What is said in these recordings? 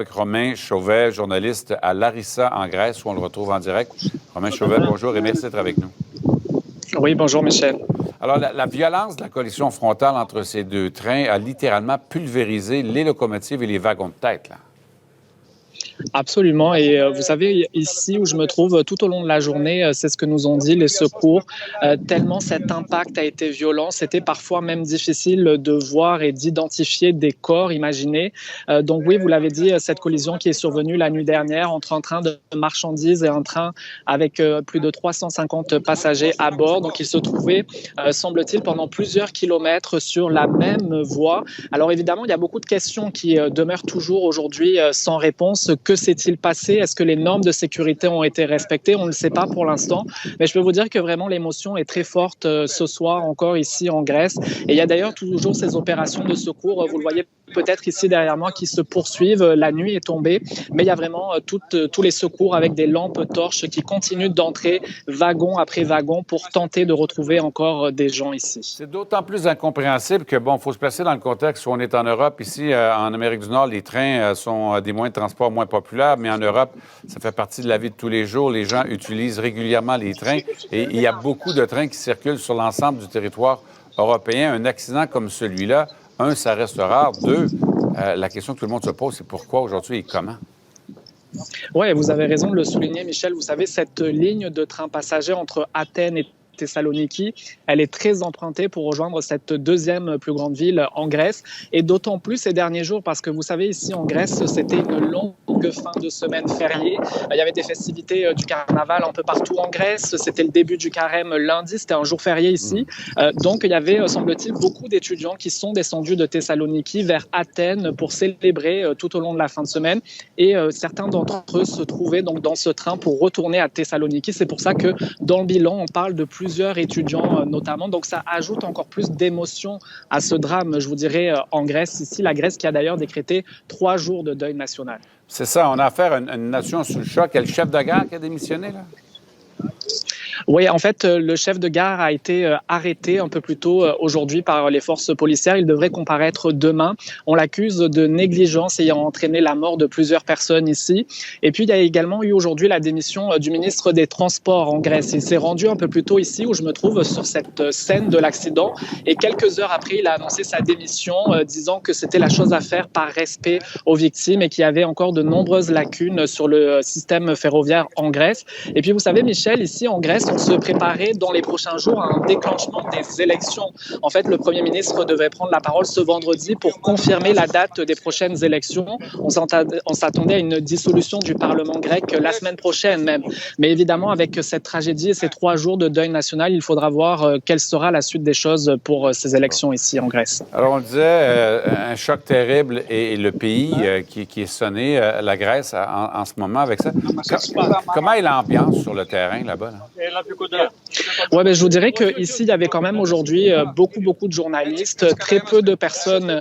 Avec Romain Chauvet, journaliste à Larissa, en Grèce, où on le retrouve en direct. Romain Chauvet, bonjour et merci d'être avec nous. Oui, bonjour Michel. Alors, la violence de la collision frontale entre ces deux trains a littéralement pulvérisé les locomotives et les wagons de tête, là. Absolument. Et vous savez, ici où je me trouve tout au long de la journée, c'est ce que nous ont dit les secours. Tellement cet impact a été violent, c'était parfois même difficile de voir et d'identifier des corps imaginés. Donc oui, vous l'avez dit, cette collision qui est survenue la nuit dernière entre un train de marchandises et un train avec plus de 350 passagers à bord. Donc ils se trouvaient, semble-t-il, pendant plusieurs kilomètres sur la même voie. Alors évidemment, il y a beaucoup de questions qui demeurent toujours aujourd'hui sans réponse. Que s'est-il passé? Est-ce que les normes de sécurité ont été respectées? On ne le sait pas pour l'instant. Mais je peux vous dire que vraiment l'émotion est très forte ce soir encore ici en Grèce. Et il y a d'ailleurs toujours ces opérations de secours. Vous le voyez peut-être ici derrière moi qui se poursuivent. La nuit est tombée, mais il y a vraiment tous les secours avec des lampes torches qui continuent d'entrer wagon après wagon pour tenter de retrouver encore des gens ici. C'est d'autant plus incompréhensible que, bon, il faut se placer dans le contexte où on est en Europe. Ici, en Amérique du Nord, les trains sont des moyens de transport moins populaires, mais en Europe, ça fait partie de la vie de tous les jours. Les gens utilisent régulièrement les trains et il y a beaucoup de trains qui circulent sur l'ensemble du territoire européen. Un accident comme celui-là, un, ça reste rare. Deux, la question que tout le monde se pose, c'est pourquoi aujourd'hui et comment? Oui, vous avez raison de le souligner, Michel. Vous savez, cette ligne de train passager entre Athènes et Thessaloniki, elle est très empruntée pour rejoindre cette deuxième plus grande ville en Grèce. Et d'autant plus ces derniers jours, parce que vous savez, ici en Grèce, c'était une longue fin de semaine fériée. Il y avait des festivités du carnaval un peu partout en Grèce. C'était le début du carême lundi, c'était un jour férié ici. Donc il y avait, semble-t-il, beaucoup d'étudiants qui sont descendus de Thessaloniki vers Athènes pour célébrer tout au long de la fin de semaine. Et certains d'entre eux se trouvaient donc dans ce train pour retourner à Thessaloniki. C'est pour ça que dans le bilan, on parle de plusieurs étudiants notamment. Donc ça ajoute encore plus d'émotion à ce drame, je vous dirais, en Grèce. Ici, la Grèce qui a d'ailleurs décrété 3 jours de deuil national. C'est ça, on a affaire à une nation sous le choc. Il y a le chef de gare qui a démissionné, là? Oui, en fait, le chef de gare a été arrêté un peu plus tôt aujourd'hui par les forces policières. Il devrait comparaître demain. On l'accuse de négligence ayant entraîné la mort de plusieurs personnes ici. Et puis, il y a également eu aujourd'hui la démission du ministre des Transports en Grèce. Il s'est rendu un peu plus tôt ici, où je me trouve, sur cette scène de l'accident. Et quelques heures après, il a annoncé sa démission, disant que c'était la chose à faire par respect aux victimes et qu'il y avait encore de nombreuses lacunes sur le système ferroviaire en Grèce. Et puis, vous savez, Michel, ici en Grèce, on se préparait dans les prochains jours à un déclenchement des élections. En fait, le Premier ministre devait prendre la parole ce vendredi pour confirmer la date des prochaines élections. On s'attendait à une dissolution du Parlement grec la semaine prochaine même. Mais évidemment, avec cette tragédie et ces 3 jours de deuil national, il faudra voir quelle sera la suite des choses pour ces élections ici en Grèce. Alors, on le disait, un choc terrible et le pays qui est sonné, la Grèce, en ce moment avec ça. Comment est l'ambiance sur le terrain là-bas, là? Ouais, ben, je vous dirais qu'ici, il y avait quand même aujourd'hui beaucoup de journalistes, très peu de personnes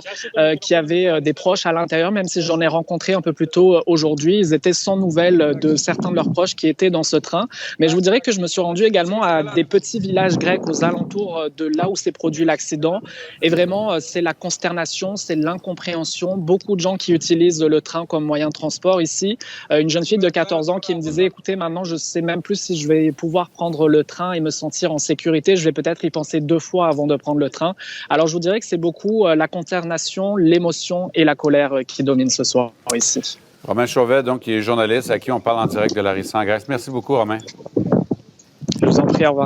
qui avaient des proches à l'intérieur, même si j'en ai rencontré un peu plus tôt aujourd'hui. Ils étaient sans nouvelles de certains de leurs proches qui étaient dans ce train. Mais je vous dirais que je me suis rendu également à des petits villages grecs aux alentours de là où s'est produit l'accident. Et vraiment, c'est la consternation, c'est l'incompréhension. Beaucoup de gens qui utilisent le train comme moyen de transport ici. Une jeune fille de 14 ans qui me disait, écoutez, maintenant, je ne sais même plus si je vais pouvoir prendre le train et me sentir en sécurité. Je vais peut-être y penser 2 fois avant de prendre le train. Alors, je vous dirais que c'est beaucoup la consternation, l'émotion et la colère qui dominent ce soir ici. Romain Chauvet, donc, qui est journaliste, à qui on parle en direct de Larissa en Grèce. Merci beaucoup, Romain. Je vous en prie, au revoir.